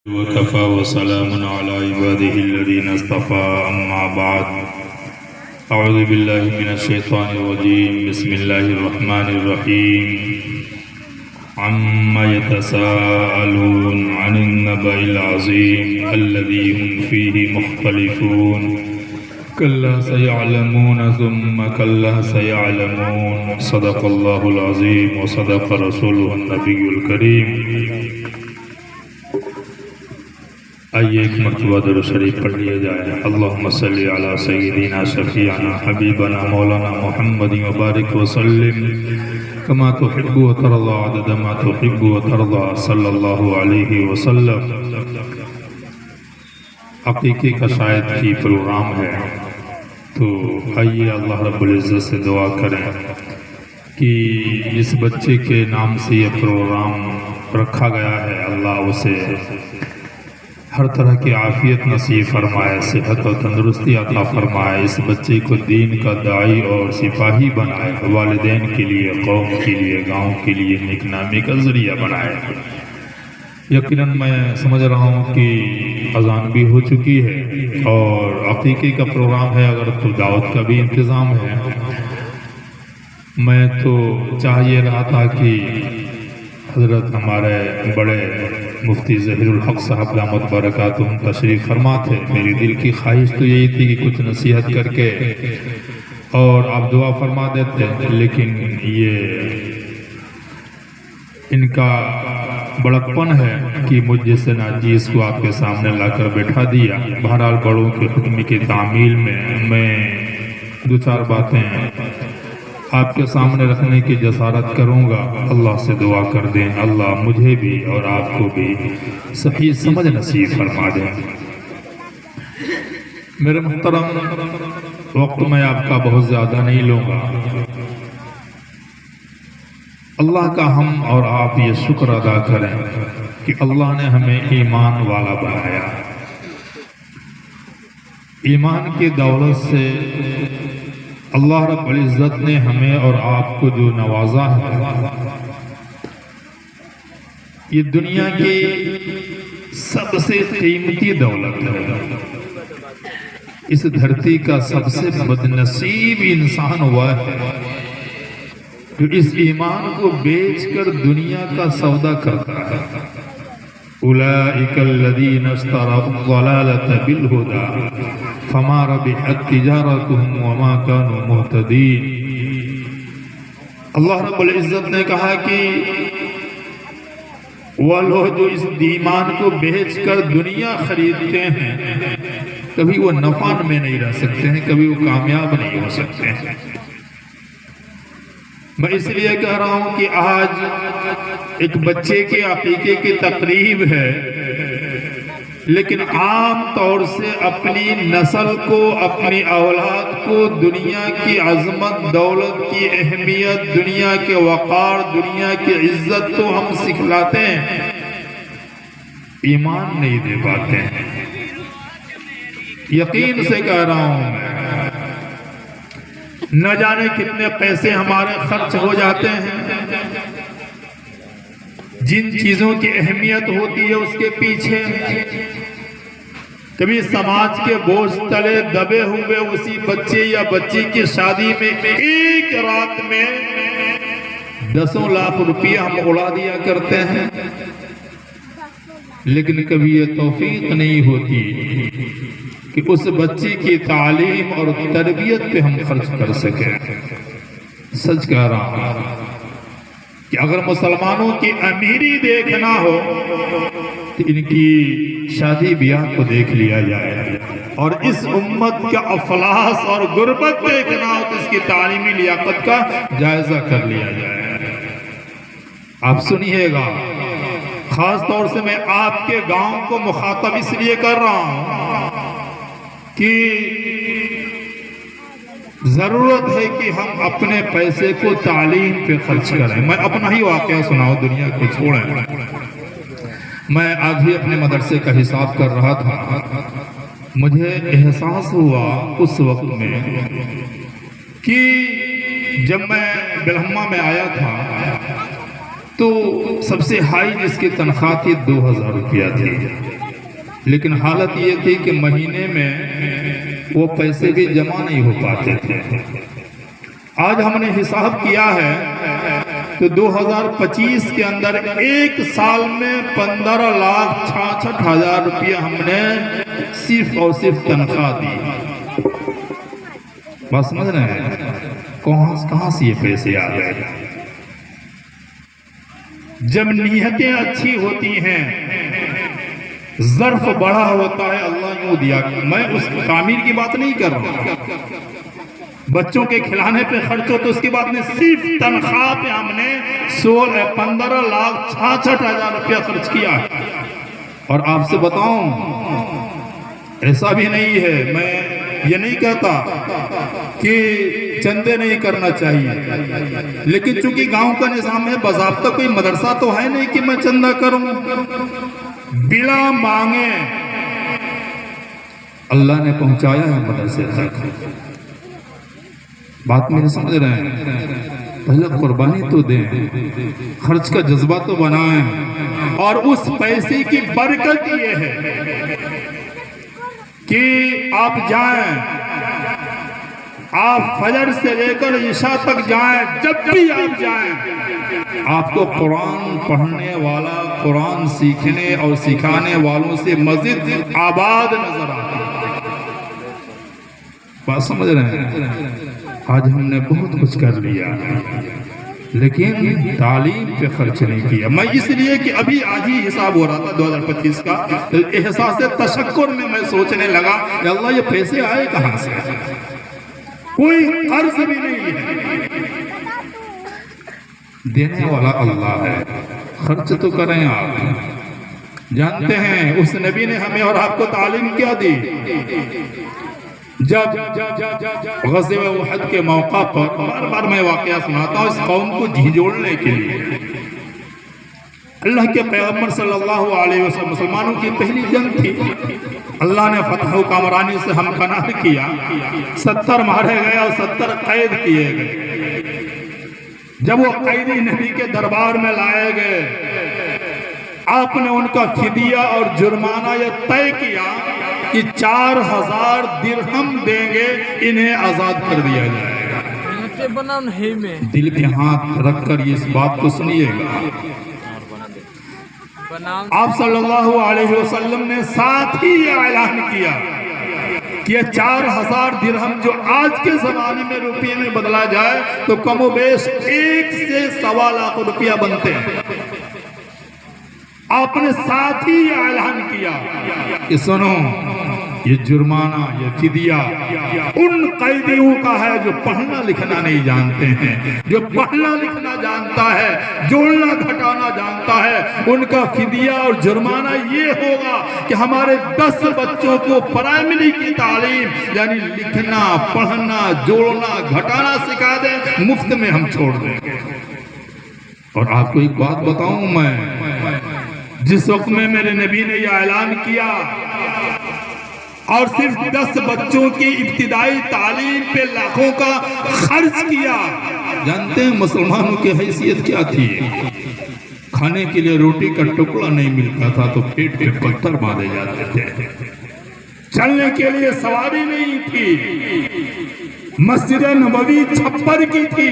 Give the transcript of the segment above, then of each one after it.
وكفى وسلام على عباده الذين اصطفى أما بعد أعوذ بالله من الشيطان الرجيم بسم الله الرحمن الرحيم عما يتساءلون عن النبأ العظيم الذي هم فيه مختلفون كلا سيعلمون ثم كلا سيعلمون صدق الله العظيم وصدق رسوله النبي الكريم۔ آئیے ایک مرتبہ درود شریف پڑھ لیا جائے۔ اللہم صلی علی سیدنا شفیعنا حبیبنا مولانا محمد وبارک وسلم کما تحب و ترضى عدد ما تحب و ترضى صلی اللہ علیہ وسلم۔ عقیقے کا شاید ہی پروگرام ہے، تو آئیے اللہ رب العزت سے دعا کریں کہ جس بچے کے نام سے یہ پروگرام رکھا گیا ہے، اللہ اسے ہر طرح کی عافیت نصیب فرمائے، صحت و تندرستی عطا فرمائے، اس بچے کو دین کا داعی اور سپاہی بنائے، والدین کے لیے، قوم کے لیے، گاؤں کے لیے نیک نامی کا ذریعہ بنائے۔ یقیناً میں سمجھ رہا ہوں کہ اذان بھی ہو چکی ہے اور عقیقے کا پروگرام ہے، اگر تو دعوت کا بھی انتظام ہے۔ میں تو چاہیے رہا تھا کہ حضرت ہمارے بڑے مفتی ظہیر الحق صاحب دامت برکاتہم تشریف فرما تھے۔ میری دل کی خواہش تو یہی تھی کہ کچھ نصیحت کر کے اور آپ دعا فرما دیتے، لیکن یہ ان کا بڑکپن ہے کہ مجھ جیسے ناجیز کو آپ کے سامنے لا کر بیٹھا دیا۔ بہرحال بڑوں کے حکم کی تعمیل میں دو چار باتیں آپ کے سامنے رکھنے کی جسارت کروں گا۔ اللہ سے دعا کر دیں اللہ مجھے بھی اور آپ کو بھی صحیح سمجھ نصیب فرما دیں۔ میرے محترم، وقت میں آپ کا بہت زیادہ نہیں لوں گا۔ اللہ کا ہم اور آپ یہ شکر ادا کریں کہ اللہ نے ہمیں ایمان والا بنایا۔ ایمان کی دولت سے اللہ رب العزت نے ہمیں اور آپ کو جو نوازا ہے، یہ دنیا کی سب سے قیمتی دولت ہے۔ اس دھرتی کا سب سے بدنصیب انسان ہوا ہے جو اس ایمان کو بیچ کر دنیا کا سودا کرتا ہے۔ اولئک الذین اشتروا الضلالة بالہدی فما ربحت تجارتهم وما كانوا مہتدین۔ اللہ رب العزت نے کہا کہ وہ لوگ جو اس ایمان کو بیچ کر دنیا خریدتے ہیں، کبھی وہ نفع میں نہیں رہ سکتے ہیں، کبھی وہ کامیاب نہیں ہو سکتے ہیں۔ میں اس لیے کہہ رہا ہوں کہ آج ایک بچے کے عقیقے کی تقریب ہے، لیکن عام طور سے اپنی نسل کو، اپنی اولاد کو دنیا کی عظمت، دولت کی اہمیت، دنیا کے وقار، دنیا کی عزت تو ہم سکھلاتے ہیں، ایمان نہیں دے پاتے ہیں۔ یقین سے کہہ رہا ہوں میں، نہ جانے کتنے پیسے ہمارے خرچ ہو جاتے ہیں جن چیزوں کی اہمیت ہوتی ہے اس کے پیچھے۔ کبھی سماج کے بوجھ تلے دبے ہوئے اسی بچے یا بچی کی شادی میں ایک رات میں 10 لاکھ روپیہ ہم اڑا دیا کرتے ہیں، لیکن کبھی یہ توفیق نہیں ہوتی کہ اس بچی کی تعلیم اور تربیت پہ ہم خرچ کر سکیں۔ سچ کہہ رہا ہوں کہ اگر مسلمانوں کی امیری دیکھنا ہو تو ان کی شادی بیاہ کو دیکھ لیا جائے، اور اس امت کا افلاس اور غربت دیکھنا ہو تو اس کی تعلیمی لیاقت کا جائزہ کر لیا جائے۔ آپ سنیے گا، خاص طور سے میں آپ کے گاؤں کو مخاطب اس لیے کر رہا ہوں کہ ضرورت ہے کہ ہم اپنے پیسے کو تعلیم پہ خرچ کریں۔ میں اپنا ہی واقعہ سناؤں، دنیا کو چھوڑیں۔ میں آج ہی اپنے مدرسے کا حساب کر رہا تھا، مجھے احساس ہوا اس وقت میں کہ جب میں بلہمہ میں آیا تھا تو سب سے ہائی جس کی تنخواہ تھی 2000 روپیہ تھی، لیکن حالت یہ تھی کہ مہینے میں وہ پیسے بھی جمع نہیں ہو پاتے تھے۔ آج ہم نے حساب کیا ہے تو 2025 کے اندر ایک سال میں 15,66,000 روپیہ ہم نے صرف اور صرف تنخواہ دی۔ بات سمجھ رہے ہیں کہاں سے یہ پیسے آ گئے؟ جب نیتیں اچھی ہوتی ہیں، ظرف بڑا ہوتا ہے، اللہ یوں دیا۔ میں اس تعمیر کی بات نہیں کر رہا، بچوں کے کھلانے پہ خرچ ہو تو اس کی بات نہیں، صرف تنخواہ پہ ہم نے 15,66,000 روپیہ خرچ کیا ہے۔ اور آپ سے بتاؤں ایسا بھی نہیں ہے، میں یہ نہیں کہتا کہ چندے نہیں کرنا چاہیے، لیکن چونکہ گاؤں کا نظام ہے، باضابطہ کوئی مدرسہ تو ہے نہیں کہ میں چندہ کروں بلا مانگے۔ اللہ نے پہنچایا ہے مدرسے تک، بات میرے سمجھ رہے ہیں؟ پہلے قربانی تو دیں، خرچ کا جذبہ تو بنائیں، اور اس پیسے کی برکت یہ ہے کہ آپ جائیں، آپ فجر سے لے کر عشاء تک جائیں، جب بھی آپ جائیں آپ کو قرآن پڑھنے والا، قرآن سیکھنے اور سکھانے والوں سے مزید آباد نظر آتا ہے۔ بات سمجھ رہے ہیں؟ آج ہم نے بہت کچھ کر لیا لیکن تعلیم پہ خرچ نہیں کیا۔ میں اس لیے کہ ابھی آج ہی حساب ہو رہا تھا 2025 کا، احساس تشکر میں سوچنے لگا کہ اللہ یہ پیسے آئے کہاں سے؟ کوئی قرض بھی نہیں ہے، دینے والا اللہ ہے، خرچ تو کریں آپ۔ جانتے ہیں اس نبی نے ہمیں اور آپ کو تعلیم کیا دی؟ جب غزوہ احد کے موقع پر، بار بار میں واقعہ سناتا ہوں اس قوم کو جھنجھوڑنے کے لیے، اللہ کے پیغمبر صلی اللہ علیہ وسلم، مسلمانوں کی پہلی جنگ تھی، اللہ نے فتح و کامرانی سے ہمکنار کیا، 70 مارے گئے اور 70 قید کیے گئے۔ جب وہ قیدی نبی کے دربار میں لائے گئے، آپ نے ان کا فدیہ اور جرمانہ یہ طے کیا کہ 4000 درہم دیں گے، انہیں آزاد کر دیا جائے گا۔ دل پہ ہاتھ رکھ کر اس بات کو سنیے گا، آپ صلی اللہ علیہ وسلم نے ساتھ ہی یہ اعلان کیا کہ یہ 4000 درہم جو آج کے زمانے میں روپیے میں بدلا جائے تو کم و بیش 1 سے 1.25 لاکھ روپیہ بنتے ہیں۔ آپ نے ساتھ ہی یہ اعلان کیا کہ سنو، یہ جرمانہ، یہ فدیہ ان قیدیوں کا ہے جو پڑھنا لکھنا نہیں جانتے ہیں۔ جو پڑھنا لکھنا جانتا ہے، جوڑنا گھٹانا جانتا ہے، ان کا فدیہ اور جرمانہ یہ ہوگا کہ ہمارے 10 بچوں کو پرائمری کی تعلیم یعنی لکھنا، پڑھنا، جوڑنا، گھٹانا سکھا دیں، مفت میں ہم چھوڑ دیں گے۔ اور آپ کو ایک بات بتاؤں، میں جس وقت میں میرے نبی نے یہ اعلان کیا اور صرف 10 بچوں کی ابتدائی تعلیم پہ لاکھوں کا خرچ کیا، جانتے ہیں مسلمانوں کی حیثیت کیا تھی؟ کھانے کے لیے روٹی کا ٹکڑا نہیں ملتا تھا تو پیٹ پہ پتھر باندھے جاتے تھے، چلنے کے لیے سواری نہیں تھی، مسجد نبوی چھپر کی تھی۔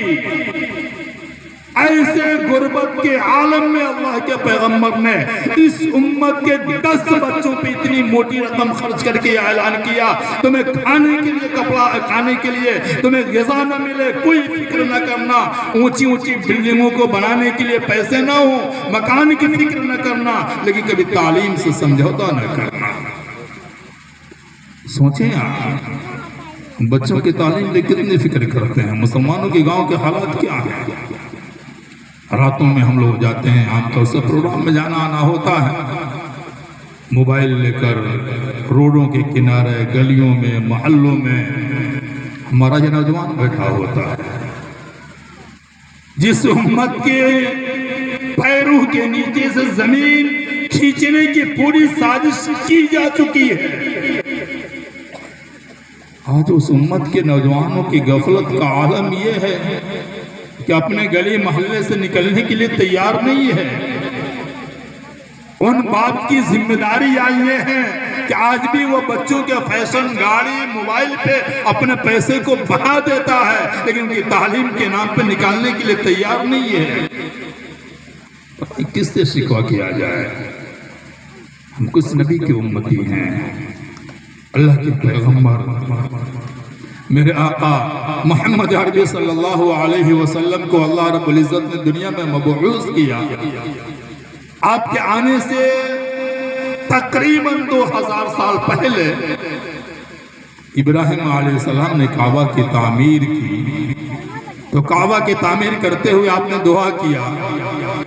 ایسے غربت کے عالم میں اللہ کے پیغمبر نے اس امت کے 10 بچوں پہ اتنی موٹی رقم خرچ کر کے اعلان کیا، تمہیں کھانے کے لیے کپڑا، کھانے کے لیے تمہیں غذا نہ ملے، کوئی فکر نہ کرنا، اونچی اونچی بلڈنگوں کو بنانے کے لیے پیسے نہ ہو، مکان کی فکر نہ کرنا، لیکن کبھی تعلیم سے سمجھوتا نہ کرنا۔ سوچیں آپ بچوں کی تعلیم لے کتنی فکر کرتے ہیں؟ مسلمانوں کے گاؤں کے حالات کیا ہیں؟ راتوں میں ہم لوگ جاتے ہیں، عام طور سے پروگرام میں جانا آنا ہوتا ہے، موبائل لے کر روڈوں کے کنارے، گلیوں میں، محلوں میں ہمارا یہ نوجوان بیٹھا ہوتا ہے، جس امت کے پیروں کے نیچے سے زمین کھینچنے کی پوری سازش کی جا چکی ہے۔ آج اس امت کے نوجوانوں کی غفلت کا عالم یہ ہے کہ اپنے گلی محلے سے نکلنے کے لیے تیار نہیں ہے۔ ان باپ کی ذمہ داری یہ ہے کہ آج بھی وہ بچوں کے فیشن، گاڑی، موبائل پہ اپنے پیسے کو بہا دیتا ہے، لیکن ان کی تعلیم کے نام پہ نکالنے کے لیے تیار نہیں ہے۔ کس سے شکوہ کیا جائے؟ ہم کس نبی کی امتی ہیں؟ اللہ کے پیغمبر میرے آقا محمد عربی صلی اللہ علیہ وسلم کو اللہ رب العزت نے دنیا میں مبعوث کیا۔ آپ کے آنے سے تقریباً 2000 سال پہلے ابراہیم علیہ السلام نے کعبہ کی تعمیر کی، تو کعبہ کی تعمیر کرتے ہوئے آپ نے دعا کیا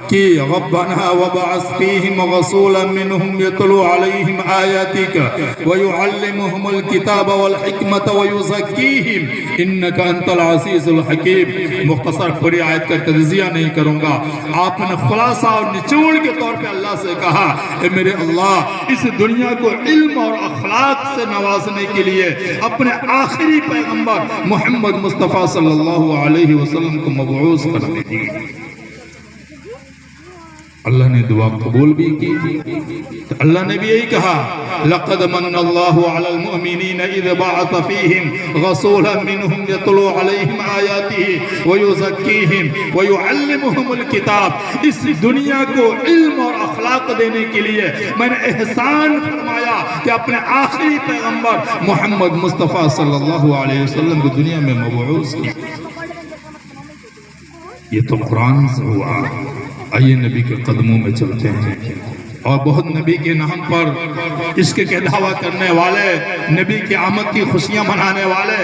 کہ ربنا وبعث فیہم رسولا منہم یتلو علیہم آیاتک ویعلمہم الکتاب والحکمت ویزکیہم انکا انت العزیز الحکیم۔ مختصر پوری آیت کا تجزیہ نہیں کروں گا، آپ نے خلاصہ اور نچوڑ کے طور پہ اللہ سے کہا اے میرے اللہ، اس دنیا کو علم اور اخلاق سے نوازنے کے لیے اپنے آخری پیغمبر محمد مصطفیٰ صلی اللہ علیہ وسلم کو مبعوث کر دیجیے۔ اللہ نے دعا قبول بھی کی، تو اللہ نے بھی یہی کہا لَقَدْ مَنَّ اللَّهُ عَلَى الْمُؤْمِنِينَ إِذْ بَعَثَ فِيهِمْ رَسُولًا مِّنْهُمْ يَتْلُو عَلَيْهِمْ آيَاتِهِ وَيُزَكِّيهِمْ وَيُعَلِّمُهُمُ الْكِتَابَ۔ اس دنیا کو علم اور اخلاق دینے کے لیے میں نے احسان فرمایا کہ اپنے آخری پیغمبر محمد مصطفیٰ صلی اللہ علیہ وسلم کو دنیا میں مبعوث کیا۔ یہ تو قرآن سے ہوا۔ آئیے نبی کے قدموں میں چلتے ہیں، اور بہت نبی کے نام پر عشق کے دعویٰ کرنے والے، نبی کی آمد کی خوشیاں منانے والے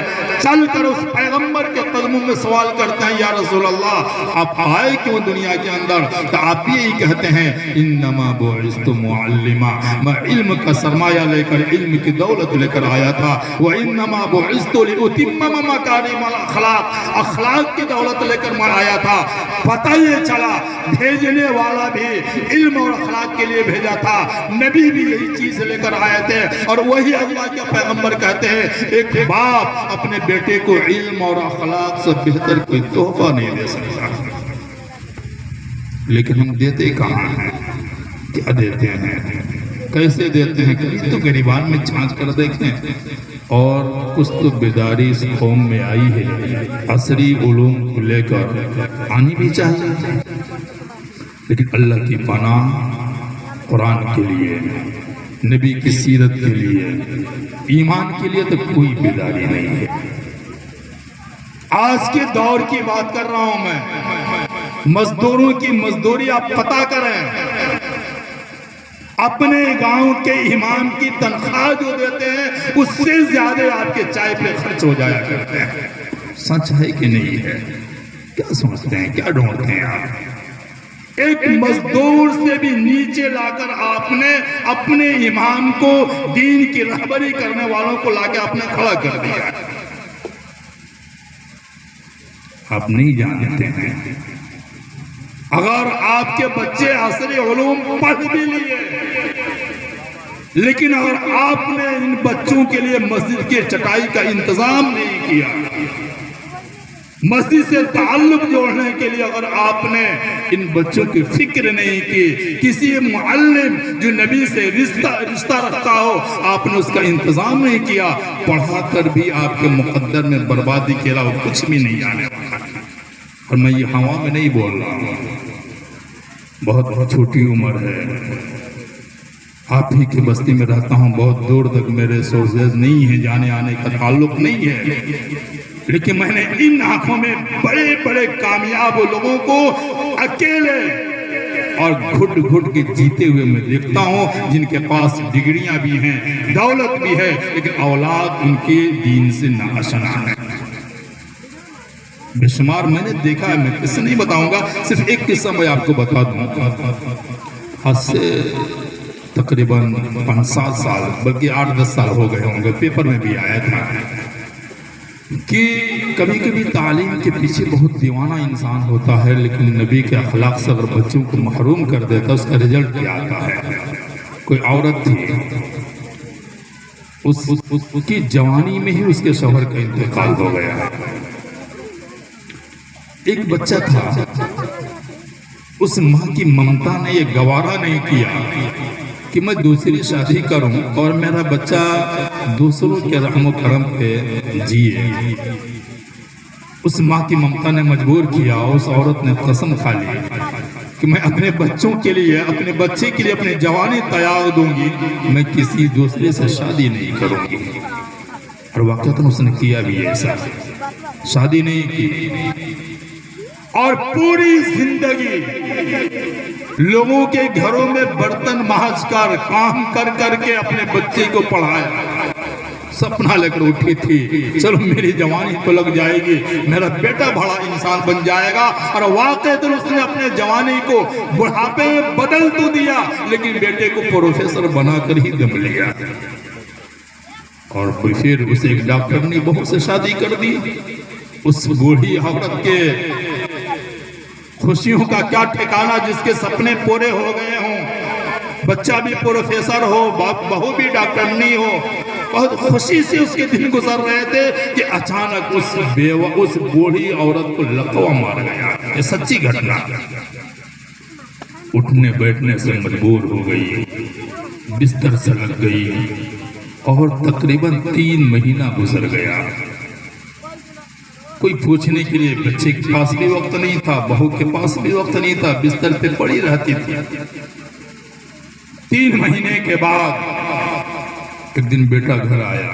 چل کر اس پیغمبر کے قدموں میں سوال کرتے ہیں یا رسول اللہ آپ آئے کیوں دنیا کے اندر؟ تو آپ بھی یہی کہتے ہیں انما بعثت معلما، میں علم کا سرمایہ لے کر، علم کی دولت لے کر آیا تھا۔ وانما بعثت لاتمم مکارم الاخلاق، اخلاق کی دولت لے کر میں آیا تھا۔ پتہ یہ چلا بھیجنے والا بھی علم اور اخلاق کے لیے بھیجا تھا، نبی بھی یہی چیز لے کر آئے تھے، اور وہی اللہ کے پیغمبر کہتے ہیں ایک باپ اپنے بیٹے کو علم اور اخلاق سے بہتر کوئی تحفہ نہیں دے سکتا۔ لیکن ہم دیتے کہاں ہیں؟ کیا دیتے ہیں؟ کیسے دیتے ہیں؟ کبھی تو غریبان میں چھانچ کر دیکھیں، اور کچھ تو بیداری اس قوم میں آئی ہے، عصری علوم کو لے کر آنی بھی چاہیے، لیکن اللہ کی پناہ قرآن کے لیے، نبی کی سیرت کے لیے، ایمان کے لیے تو کوئی بیداری نہیں ہے۔ آج کے دور کی بات کر رہا ہوں میں، مزدوروں کی مزدوری آپ پتہ کریں، اپنے گاؤں کے امام کی تنخواہ جو دیتے ہیں اس سے زیادہ آپ کے چائے پہ خرچ ہو جایا کرتے ہیں۔ سچ ہے کہ نہیں ہے؟ کیا سمجھتے ہیں؟ کیا ڈھونڈتے ہیں آپ؟ ایک مزدور سے بھی نیچے لا کر آپ نے اپنے امام کو، دین کی رہبری کرنے والوں کو لا کے آپ نے کھڑا کر دیا۔ آپ نہیں جانتے ہیں، اگر آپ کے بچے عصری علوم پڑھ بھی لیے، لیکن اگر آپ نے ان بچوں کے لیے مسجد کے چٹائی کا انتظام نہیں کیا، مسجد سے تعلق جوڑنے کے لیے اگر آپ نے ان بچوں کی فکر نہیں کی، کسی معلم جو نبی سے رشتہ رکھتا ہو آپ نے اس کا انتظام نہیں کیا، پڑھا کر بھی آپ کے مقدر میں بربادی کے علاوہ کچھ بھی نہیں آنے والا۔ اور میں یہ ہوا میں نہیں بول رہا ہوں، بہت چھوٹی عمر ہے، آپ ہی کی بستی میں رہتا ہوں، بہت دور تک میرے سورسز نہیں ہیں، جانے آنے کا تعلق نہیں ہے، لیکن میں نے ان آنکھوں میں بڑے بڑے کامیاب لوگوں کو اکیلے اور گھٹ گھٹ کے جیتے ہوئے میں دیکھتا ہوں، جن کے پاس ڈگریاں بھی ہیں، دولت بھی ہے، لیکن اولاد ان کے دین سے ناآشنا ہے۔ بے شمار میں نے دیکھا ہے، میں قصہ نہیں بتاؤں گا، صرف ایک قصہ میں آپ کو بتا دوں۔ آج سے تقریباً 5-7 سال بلکہ 8-10 سال ہو گئے ہوں گے، پیپر میں بھی آیا تھا کہ کبھی کبھی تعلیم کے پیچھے بہت دیوانہ انسان ہوتا ہے، لیکن نبی کے اخلاق سے اگر بچوں کو محروم کر دیتا اس کا رزلٹ کیا آتا ہے۔ کوئی عورت تھی، اس کی جوانی میں ہی اس کے شوہر کا انتقال ہو گیا، ایک بچہ تھا، اس ماں کی ممتا نے یہ گوارا نہیں کیا کہ میں دوسری شادی کروں اور میرا بچہ دوسروں کے رحم و کرم پہ جیے۔ اس ماں کی ممتا نے مجبور کیا، اس عورت نے قسم کھا لی کہ میں اپنے بچوں کے لیے، اپنے بچے کے لیے اپنی جوانی تیار دوں گی، میں کسی دوسرے سے شادی نہیں کروں گی۔ اور واقعتاً اس نے کیا بھی ایسا، شادی نہیں کی اور پوری زندگی لوگوں کے گھروں میں برتن مانج کر کام کر کر کے اپنے بچے کو پڑھایا۔ سپنا لے کر اٹھی تھی، چلو میری جوانی تو لگ جائے گی، میرا بیٹا بڑا انسان بن جائے گا، اور واقعتاً اس نے اپنے جوانی کو بڑھاپے میں بدل تو دیا، لیکن بیٹے کو پروفیسر بنا کر ہی دم لیا۔ اور پھر اسے ایک ڈاکٹر نے بہو سے شادی کر دی۔ اس بوڑھی عورت کے خوشیوں کا کیا ٹھکانہ، جس کے سپنے پورے ہو گئے ہوں، بچہ بھی پروفیسر ہو، بہو بھی ڈاکٹرنی ہو، بہت خوشی سے اس کے دن گزر رہے تھے کہ اچانک اس بوڑھی عورت کو لقوہ مار گیا۔ یہ سچی گھٹنا، اٹھنے بیٹھنے سے مجبور ہو گئی، بستر سے لگ گئی، اور تقریباً 3 مہینہ گزر گیا۔ کوئی پوچھنے کے لیے بچے کے پاس بھی وقت نہیں تھا، بہو کے پاس بھی وقت نہیں تھا، بستر پہ پڑی رہتی تھی۔ 3 مہینے کے بعد ایک دن بیٹا گھر آیا،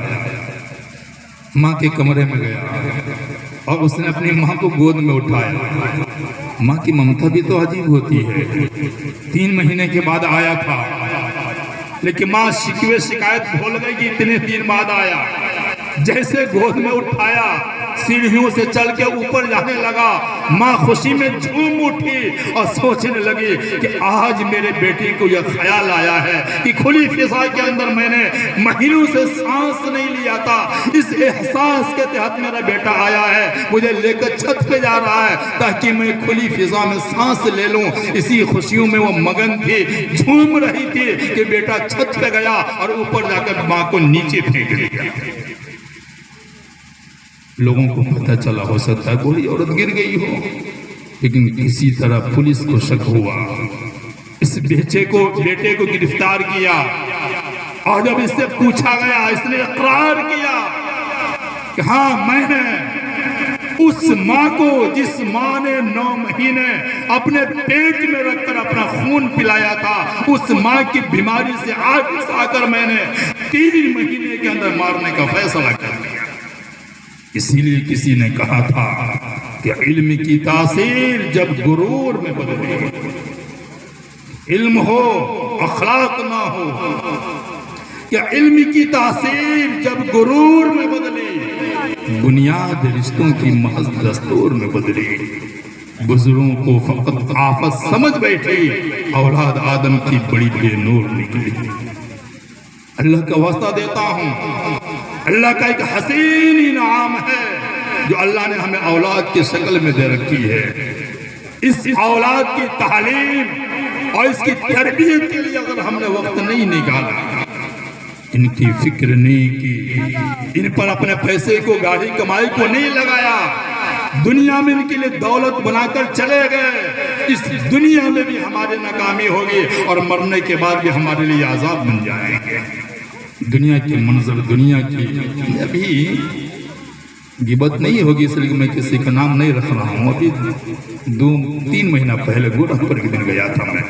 ماں کے کمرے میں گیا اور اس نے اپنی ماں کو گود میں اٹھایا۔ ماں کی ممتا بھی تو عجیب ہوتی ہے۔ 3 مہینے کے بعد آیا تھا، لیکن ماں شکوے شکایت بھول گئی کہ اتنے دن بعد آیا۔ جیسے گود میں اٹھایا، سیڑھیوں سے چل کے اوپر جانے لگا، ماں خوشی میں جھوم اٹھی اور سوچنے لگی کہ آج میرے بیٹی کو یہ خیال آیا ہے کہ کھلی فضا کے اندر میں نے مہینوں سے سانس نہیں لیا تھا، اس احساس کے تحت میرا بیٹا آیا ہے، مجھے لے کر چھت پہ جا رہا ہے تاکہ میں کھلی فضا میں سانس لے لوں۔ اسی خوشیوں میں وہ مگن تھی، جھوم رہی تھی کہ بیٹا چھت پہ گیا اور اوپر جا کر ماں کو نیچے پھینک دیا۔ لوگوں کو پتہ چلا، ہو سکتا ہے کوئی عورت گر گئی ہو، لیکن کسی طرح پولیس کو شک ہوا، اس بیٹے کو گرفتار کیا، اور جب اس سے پوچھا گیا، اس نے اقرار کیا کہ ہاں میں نے اس ماں کو، جس ماں نے 9 مہینے اپنے پیٹ میں رکھ کر اپنا خون پلایا تھا، اس ماں کی بیماری سے عاجز آ کر میں نے 3 مہینے کے اندر مارنے کا فیصلہ کر لیا۔ اسی لیے کسی نے کہا تھا کہ علم کی تاثیر جب غرور میں بدلے، علم ہو اخلاق نہ ہو، کہ علم کی تاثیر جب غرور میں بدلے، بنیاد رشتوں کی محض دستور میں بدلے، بزرگوں کو فقط آفت سمجھ بیٹھے، اولاد آدم کی بڑی بے نور نکلی۔ اللہ کا واسطہ دیتا ہوں، اللہ کا ایک حسین انعام ہے جو اللہ نے ہمیں اولاد کی شکل میں دے رکھی ہے۔ اس اولاد کی تعلیم اور اس کی تربیت کے لیے اگر ہم نے وقت نہیں نکالا، ان کی فکر نہیں کی، ان پر اپنے پیسے کو، گاڑی کمائی کو نہیں لگایا، دنیا میں ان کے لیے دولت بنا کر چلے گئے، اس دنیا میں بھی ہماری ناکامی ہوگی اور مرنے کے بعد بھی ہمارے لیے عذاب بن جائیں گے۔ دنیا کے منظر، دنیا کی ابھی غیبت نہیں ہوگی، اس لیے میں کسی کا نام نہیں رکھ رہا ہوں۔ ابھی 2-3 مہینہ پہلے گورکھپور کے دن گیا تھا میں۔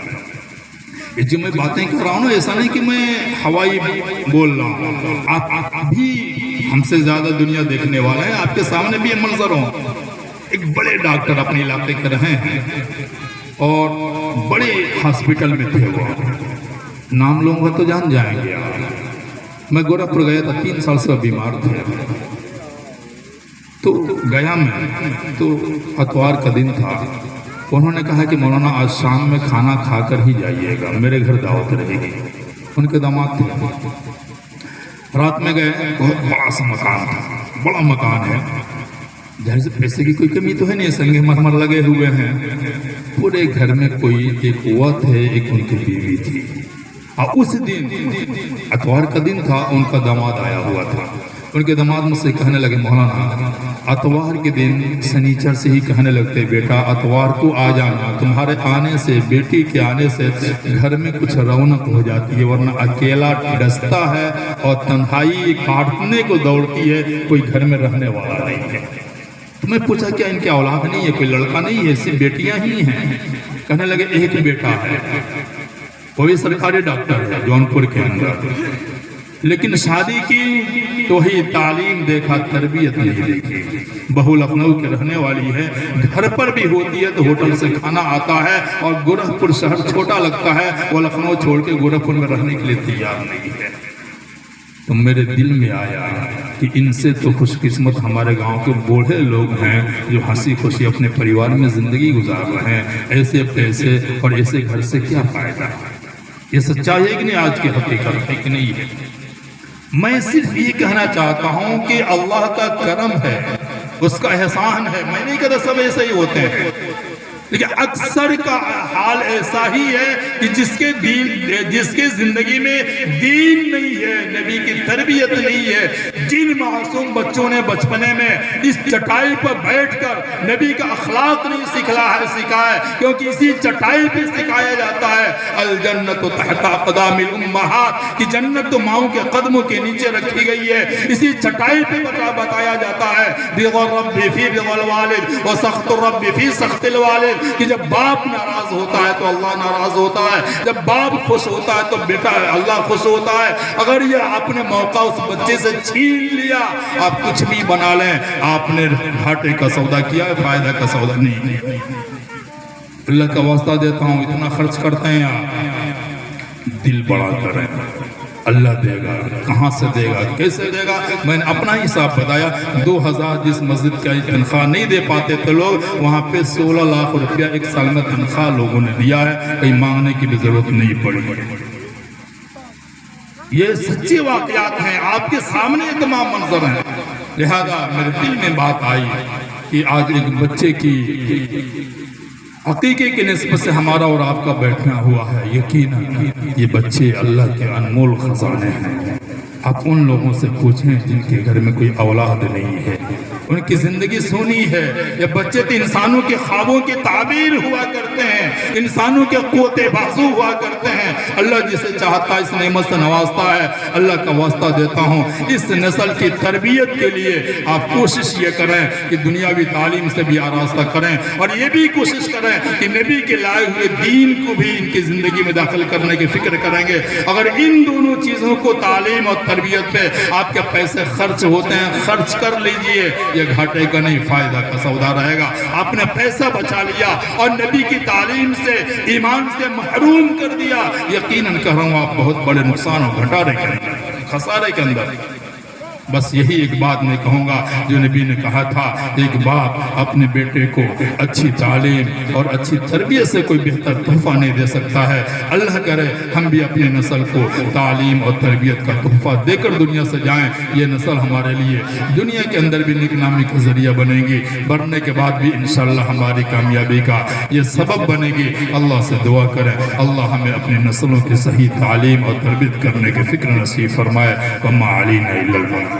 یہ جو میں باتیں کر رہا ہوں نا، ایسا نہیں کہ میں ہوائی بول رہا ہوں، آپ بھی ہم سے زیادہ دنیا دیکھنے والا ہے، آپ کے سامنے بھی یہ منظر ہوں۔ ایک بڑے ڈاکٹر اپنے علاقے کے رہے ہیں اور بڑے ہاسپٹل میں تھے، وہ نام لوں گا تو جان جائیں گے۔ میں گورکھپور گیا تھا، 3 سال سے بیمار تھے، تو گیا میں، تو اتوار کا دن تھا۔ انہوں نے کہا کہ مولانا آج شام میں کھانا کھا کر ہی جائیے گا، میرے گھر دعوت رہے گی۔ ان کے داماد تھے۔ رات میں گئے، بہت بڑا سا مکان تھا، بڑا مکان ہے، ظاہر سے پیسے کی کوئی کمی تو ہے نہیں، سنگ مرمر لگے ہوئے ہیں۔ پورے گھر میں کوئی ایک وہ تھے، ایک ان کی بیوی تھی، اور اس دن اتوار کا دن تھا، ان کا داماد آیا ہوا تھا۔ ان کے داماد مجھ سے کہنے لگے مولانا اتوار کے دن سنیچر سے ہی کہنے لگتے بیٹا اتوار کو آ جانا، تمہارے آنے سے بیٹی کے آنے سے گھر میں کچھ رونق ہو جاتی ہے، ورنہ اکیلا ڈستا ہے اور تنہائی کاٹنے کو دوڑتی ہے، کوئی گھر میں رہنے والا نہیں ہے۔ تو میں پوچھا کیا ان کی اولاد نہیں ہے، کوئی لڑکا نہیں ہے، صرف بیٹیاں ہی ہیں؟ کہنے لگے ایک بیٹا ہے، وہ بھی سرکاری ڈاکٹر ہے جونپور کے اندر، لیکن شادی کی تو ہی تعلیم دیکھا تربیت نہیں دیکھی۔ بہو لکھنؤ کے رہنے والی ہے، گھر پر بھی ہوتی ہے تو ہوٹل سے کھانا آتا ہے، اور گورکھپور شہر چھوٹا لگتا ہے، وہ لکھنؤ چھوڑ کے گورکھپور میں رہنے کے لیے تیار نہیں ہے۔ تو میرے دل میں آیا کہ ان سے تو خوش قسمت ہمارے گاؤں کے بوڑھے لوگ ہیں جو ہنسی خوشی اپنے پریوار میں زندگی گزار رہے ہیں، ایسے پیسے اور ایسے گھر سے کیا فائدہ؟ یہ سچائی ہے کہ نہیں؟ آج کی حقیقت ہے کہ نہیں ہے؟ میں صرف یہ کہنا چاہتا ہوں کہ اللہ کا کرم ہے، اس کا احسان ہے۔ میں نہیں کہتا سب ایسے ہی ہوتے ہیں، لیکن اکثر کا حال ایسا ہی ہے کہ جس کے زندگی میں دین نہیں ہے، نبی کی تربیت نہیں ہے، جن معصوم بچوں نے بچپنے میں اس چٹائی پر بیٹھ کر نبی کا اخلاق نہیں سکھا ہے، کیونکہ اسی چٹائی پہ سکھایا جاتا ہے الجنت تحت اقدام الامہات، کہ جنت تو ماؤں کے قدموں کے نیچے رکھی گئی ہے، اسی چٹائی پہ بتایا جاتا ہے رضا الرب فی رضا الوالد و سخط الرب فی سخط الوالد، کہ جب باپ ناراض ہوتا ہے تو اللہ ناراض ہوتا ہے، جب باپ خوش ہوتا ہے تو بیٹا اللہ خوش ہوتا ہے۔ اگر یہ آپ نے موقع اس بچے سے چھین لیا، آپ کچھ بھی بنا لیں، آپ نے گھاٹے کا سودا کیا ہے، فائدہ کا سودا نہیں۔ اللہ کا واسطہ دیتا ہوں، اتنا خرچ کرتے ہیں آپ، دل بڑا کریں، اللہ دے گا، کہاں سے دے گا، کیسے دے گا؟ میں نے اپنا ہی حساب بتایا، 2000 جس مسجد کا تنخواہ نہیں دے پاتے تھے لوگ، وہاں پہ 16 لاکھ روپیہ ایک سال میں تنخواہ لوگوں نے دیا ہے، کہیں مانگنے کی بھی ضرورت نہیں پڑی۔ یہ سچے واقعات ہیں، آپ کے سامنے یہ تمام منظر ہیں، لہذا میرے دل میں بات آئی کہ آج ایک بچے کی عقیقے کی نسبت سے ہمارا اور آپ کا بیٹھنا ہوا ہے، یقیناً یہ بچے اللہ کے انمول خزانے ہیں۔ آپ ان لوگوں سے پوچھیں جن کے گھر میں کوئی اولاد نہیں ہے، ان کی زندگی سونی ہے۔ یہ بچے تو انسانوں کے خوابوں کی تعبیر ہوا کرتے ہیں، انسانوں کے قوتِ بازو ہوا کرتے ہیں۔ اللہ جسے چاہتا ہے اس نعمت سے نوازتا ہے۔ اللہ کا واسطہ دیتا ہوں، اس نسل کی تربیت کے لیے آپ کوشش یہ کریں کہ دنیاوی تعلیم سے بھی آراستہ کریں، اور یہ بھی کوشش کریں کہ نبی کے لائے ہوئے دین کو بھی ان کی زندگی میں داخل کرنے کی فکر کریں گے۔ اگر ان دونوں چیزوں کو، تعلیم اور تربیت پہ آپ کے پیسے خرچ ہوتے ہیں، خرچ کر لیجئے، یہ گھاٹے کا نہیں فائدہ کا سودا رہے گا۔ آپ نے پیسہ بچا لیا اور نبی کی تعلیم سے، ایمان سے محروم کر دیا، یقیناً کہہ رہا ہوں آپ بہت بڑے نقصان اور گھٹارے کے اندر، خسارے کے اندر۔ بس یہی ایک بات میں کہوں گا جو نبی نے کہا تھا، ایک باپ اپنے بیٹے کو اچھی تعلیم اور اچھی تربیت سے کوئی بہتر تحفہ نہیں دے سکتا ہے۔ اللہ کرے ہم بھی اپنی نسل کو تعلیم اور تربیت کا تحفہ دے کر دنیا سے جائیں، یہ نسل ہمارے لیے دنیا کے اندر بھی نیک نامی کا ذریعہ بنے گی، مرنے کے بعد بھی انشاءاللہ ہماری کامیابی کا یہ سبب بنے گی۔ اللہ سے دعا کریں اللہ ہمیں اپنی نسلوں کی صحیح تعلیم اور تربیت کرنے کی فکر نصیب فرمائے۔ وما علینا الا البلاغ۔